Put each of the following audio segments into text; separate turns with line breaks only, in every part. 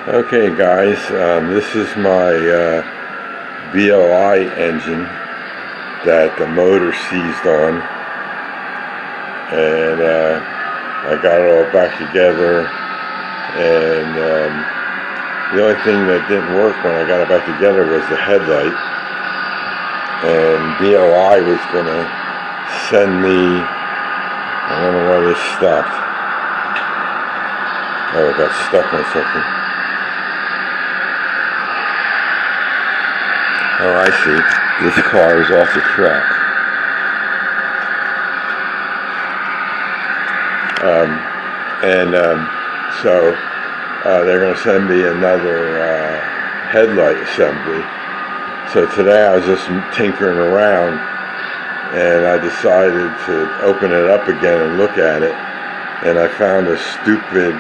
Okay guys, this is my BLI engine that the motor seized on, and I got it all back together, and the only thing that didn't work when I got it back together was the headlight, and BLI was going to send me, I don't know why this stopped. Oh, it got stuck on something. Oh, I see. This car is off the track. So they're going to send me another headlight assembly. So today I was just tinkering around, and I decided to open it up again and look at it, and I found a stupid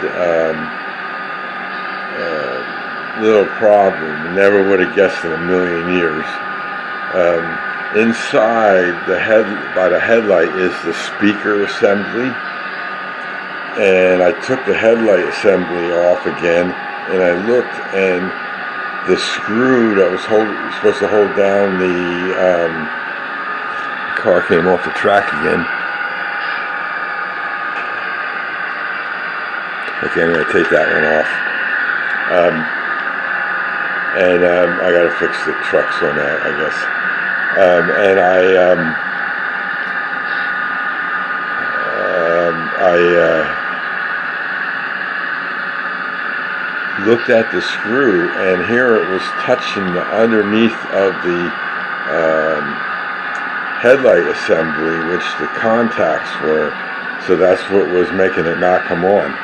little problem. Never would have guessed in a million years. Inside by the headlight is the speaker assembly, and I took the headlight assembly off again, and I looked, and the screw that was supposed to hold down the car came off the track again. Okay, I'm going to take that one off. I got to fix the trucks on that, I guess. I looked at the screw, and here it was touching the underneath of the headlight assembly, which the contacts were. So that's what was making it not come on.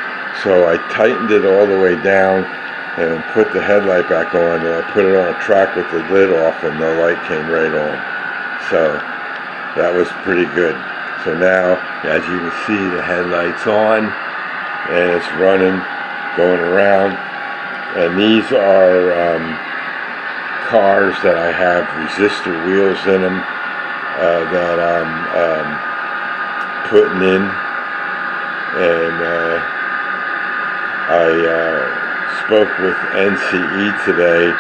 So I tightened it all the way down and put the headlight back on, and I put it on a track with the lid off, and the light came right on. So that was pretty good. So now, as you can see, the headlight's on, and it's running, going around. And these are cars that I have resistor wheels in them that I'm putting in, and I spoke with NCE today.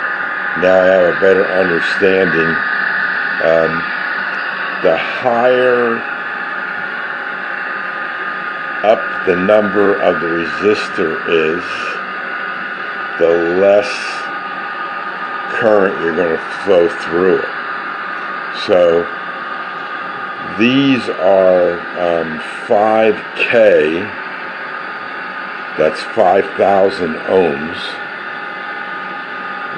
Now I have a better understanding. The higher up the number of the resistor is, the less current you're going to flow through it. So these are 5K. That's 5,000 ohms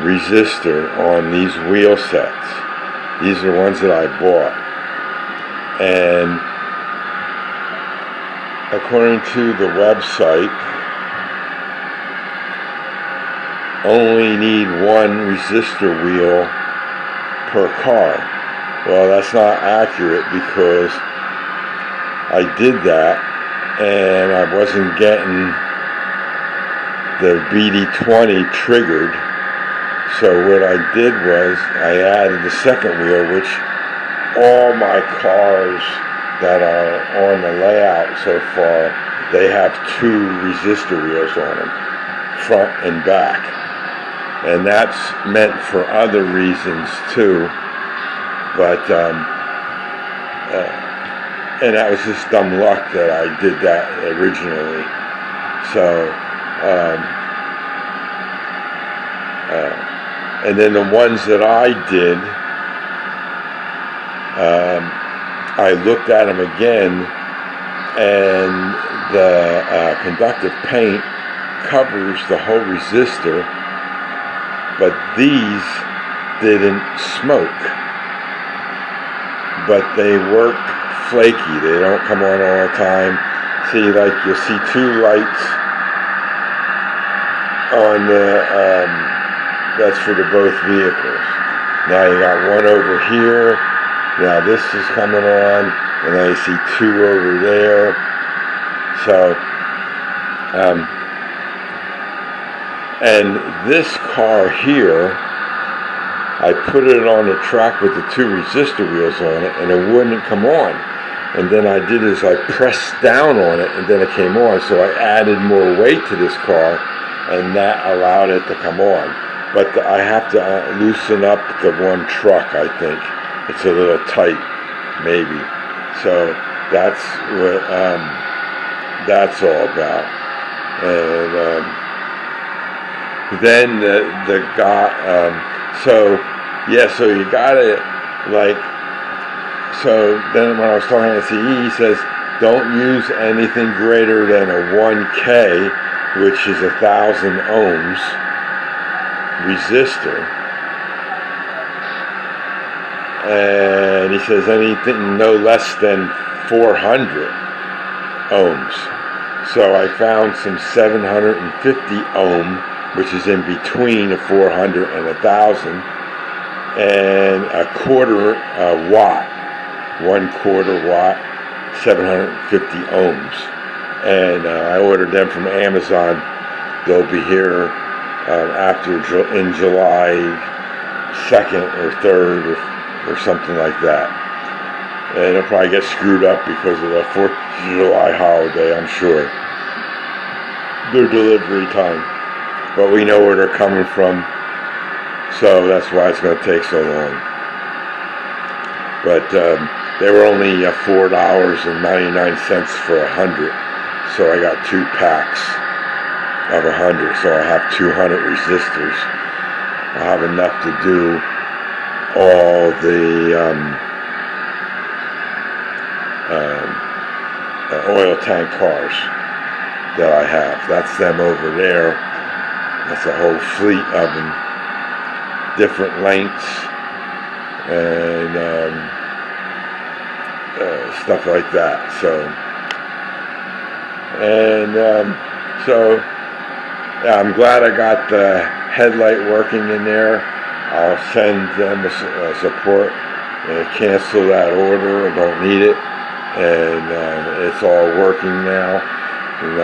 resistor on these wheel sets. These are the ones that I bought. And according to the website, only need one resistor wheel per car. Well, that's not accurate, because I did that and I wasn't getting the BD20 triggered. So what I did was I added the second wheel, which all my cars that are on the layout so far, they have two resistor wheels on them, front and back. And that's meant for other reasons too, but and that was just dumb luck that I did that originally. So and then the ones that I did, I looked at them again, and the conductive paint covers the whole resistor, but these didn't smoke, but they work flaky. They don't come on all the time. See, like you'll see two lights on the that's for the both vehicles. Now you got one over here. Now this is coming on, and I see two over there. So and this car here, I put it on the track with the two resistor wheels on it, and it wouldn't come on. And then I pressed down on it, and then it came on. So I added more weight to this car, and that allowed it to come on. But I have to loosen up the one truck, I think. It's a little tight, maybe. So that's what that's all about. And then the guy, so you gotta, like, so then when I was talking to CE, he says, don't use anything greater than a 1K, which is 1,000 ohms resistor. And he says anything no less than 400 ohms. So I found some 750 ohm, which is in between a 400 and 1,000, and a quarter watt, 1/4 watt, 750 ohms. And I ordered them from Amazon. They'll be here in July 2nd or 3rd or something like that. And it'll probably get screwed up because of the 4th of July holiday, I'm sure. Their delivery time. But we know where they're coming from, so that's why it's going to take so long. But they were only $4.99 for 100, so I got 2 packs of 100, so I have 200 resistors. I have enough to do all the oil tank cars that I have. That's them over there. That's a whole fleet of them, different lengths and stuff like that. So, I'm glad I got the headlight working in there. I'll send them a support and cancel that order. I don't need it, and it's all working now. And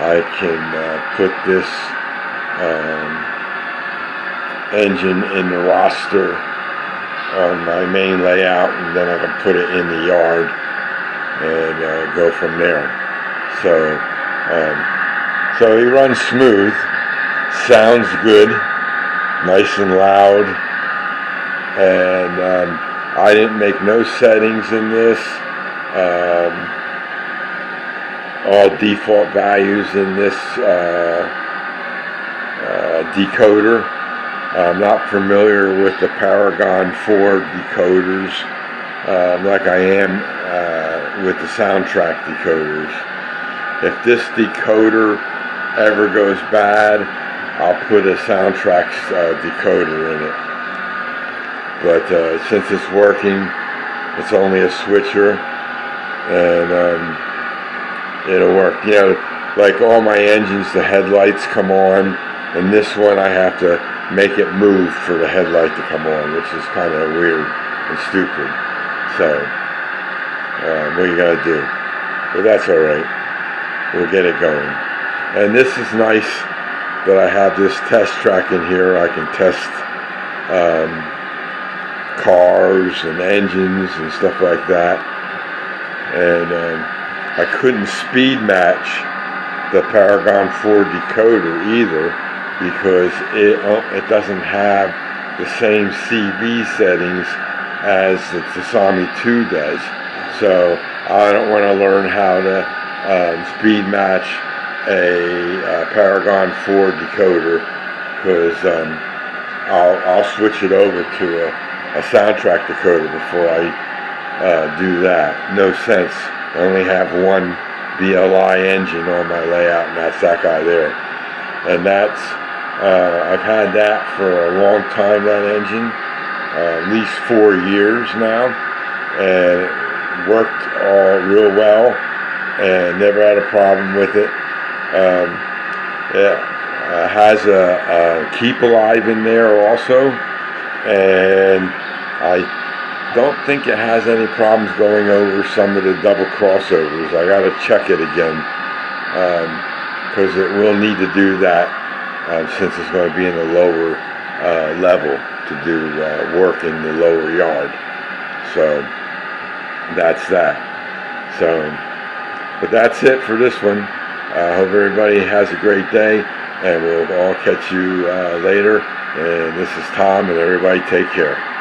I can put this engine in the roster on my main layout, and then I can put it in the yard and go from there. So he runs smooth, sounds good, nice and loud, and I didn't make no settings in this. All default values in this decoder. I'm not familiar with the Paragon 4 decoders like I am with the SoundTraxx decoders. If this decoder ever goes bad, I'll put a SoundTraxx decoder in it. But since it's working, it's only a switcher, and it'll work. You know, like all my engines, the headlights come on, and this one I have to make it move for the headlight to come on, which is kind of weird and stupid. So, what are you gonna do? But that's all right. We'll get it going. And this is nice that I have this test track in here. I can test cars and engines and stuff like that. And I couldn't speed match the Paragon 4 decoder either, because it doesn't have the same CV settings as the Tasami 2 does. So I don't want to learn how to speed match a Paragon 4 decoder, because I'll switch it over to a SoundTraxx decoder before I do that. No sense. I only have one BLI engine on my layout, and that's that guy there. And that's I've had that for a long time, that engine, at least 4 years now, and it worked all real well, and never had a problem with it. It has a keep alive in there also, and I don't think it has any problems going over some of the double crossovers. I got to check it again, because it will need to do that since it's going to be in the lower level to do work in the lower yard. So that's that. So, but that's it for this one. I hope everybody has a great day, and we'll all catch you later. And this is Tom, and everybody take care.